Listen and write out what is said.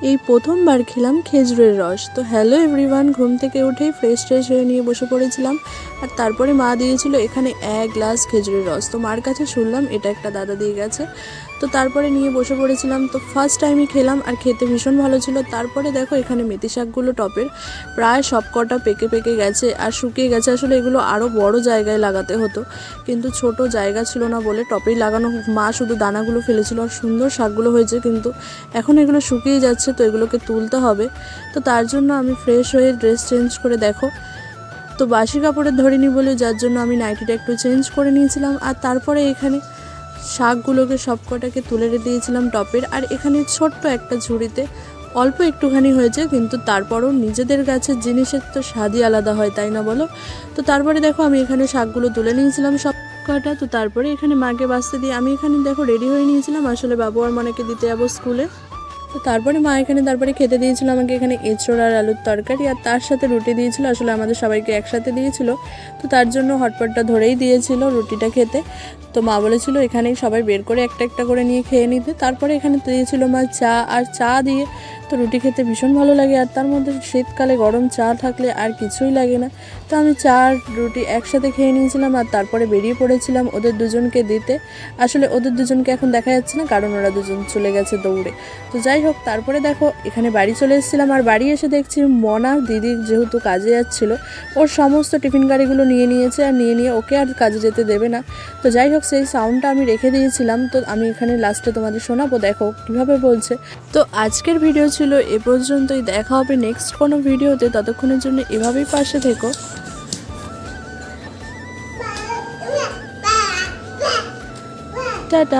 এই প্রথমবার খেলাম খেজুরের রস। তো হ্যালো এভরিওয়ান, ঘুম থেকে উঠেই ফ্রেশ হয়ে নিয়ে বসে পড়েছিলাম। আর তারপরে মা দিয়েছিল এখানে 1 গ্লাস খেজুরের রস। তো মার কাছে শুনলাম এটা একটা দাদা দিয়ে গেছে, তো তারপরে নিয়ে বসে পড়েছিলাম। তো ফার্স্ট টাইমই খেলাম আর খেতে ভীষণ ভালো ছিল। তারপরে দেখো এখানে মেথি শাকগুলো টপের প্রায় সব কটা পেকে গেছে আর শুকিয়ে গেছে। আসলে এগুলো আরও বড় জায়গায় লাগাতে হতো, কিন্তু ছোট জায়গা ছিল না বলে টপেই লাগানো। মা শুধু দানাগুলো ফেলেছিল আর সুন্দর শাকগুলো হয়েছে, কিন্তু এখন এগুলো শুকিয়ে যাচ্ছে, তো এগুলোকে তুলতে হবে। তো তার জন্য আমি ফ্রেশ হয়ে ড্রেস চেঞ্জ করে দেখো তো বাসি কাপড়ে ধরিনি বলে, যার জন্য আমি নাইটিটা একটু চেঞ্জ করে নিয়েছিলাম। আর তারপরে এখানে শাকগুলোকে সবকটাকে তুলে দিয়েছিলাম টপের। আর এখানে ছোট্ট একটা ঝুড়িতে অল্প একটুখানি হয়েছে, কিন্তু তারপরও নিজেদের গাছের জিনিসের তো স্বাদই আলাদা হয়, তাই না বলো? তো তারপরে দেখো আমি এখানে শাকগুলো তুলে নিয়েছিলাম সব কটা। তো তারপরে এখানে মাকে বাঁচতে দিয়ে আমি এখানে দেখো রেডি হয়ে নিয়েছিলাম, আসলে বাবু আর মনেকে দিতে যাবো স্কুলে। তো তারপরে মা এখানে তারপরে খেতে দিয়েছিল আমাকে এখানে এঁচড় আর আলুর তরকারি, আর তার সাথে রুটি দিয়েছিল। আসলে আমাদের সবাইকে একসাথে দিয়েছিল, তো তার জন্য হটপটটা ধরেই দিয়েছিল রুটিটা খেতে। তো মা বলেছিল এখানেই সবাই বের করে একটা একটা করে নিয়ে খেয়ে নিতে। তারপরে এখানে দিয়েছিল মা চা, আর চা দিয়ে তো রুটি খেতে ভীষণ ভালো লাগে, আর তার মধ্যে শীতকালে গরম চা থাকলে আর কিছুই লাগে না। তো আমি চা আর রুটি একসাথে খেয়ে নিয়েছিলাম, আর তারপরে বেরিয়ে পড়েছিলাম ওদের দুজনকে দিতে। আসলে ওদের দুজনকে এখন দেখা যাচ্ছে না, কারণ ওরা দুজন চলে গেছে দৌড়ে। তো যাই হোক, তারপরে দেখো এখানে বাড়ি চলে এসেছিলাম। আর বাড়ি এসে দেখছি মনা দিদি যেহেতু কাজে যাচ্ছিলো, ওর সমস্ত টিফিন গাড়িগুলো নিয়ে নিয়ে ওকে আর কাজে যেতে দেবে না। তো যাই হোক, সেই সাউন্ডটা আমি রেখে দিয়েছিলাম, তো আমি এখানে লাস্টে তোমাদের শোনাবো, দেখো কীভাবে বলছে। তো আজকের ভিডিও ছিল এ পর্যন্তই, দেখা হবে নেক্সট কোনো ভিডিওতে। ততক্ষণের জন্য এভাবেই পাশে থেকো। টাটা।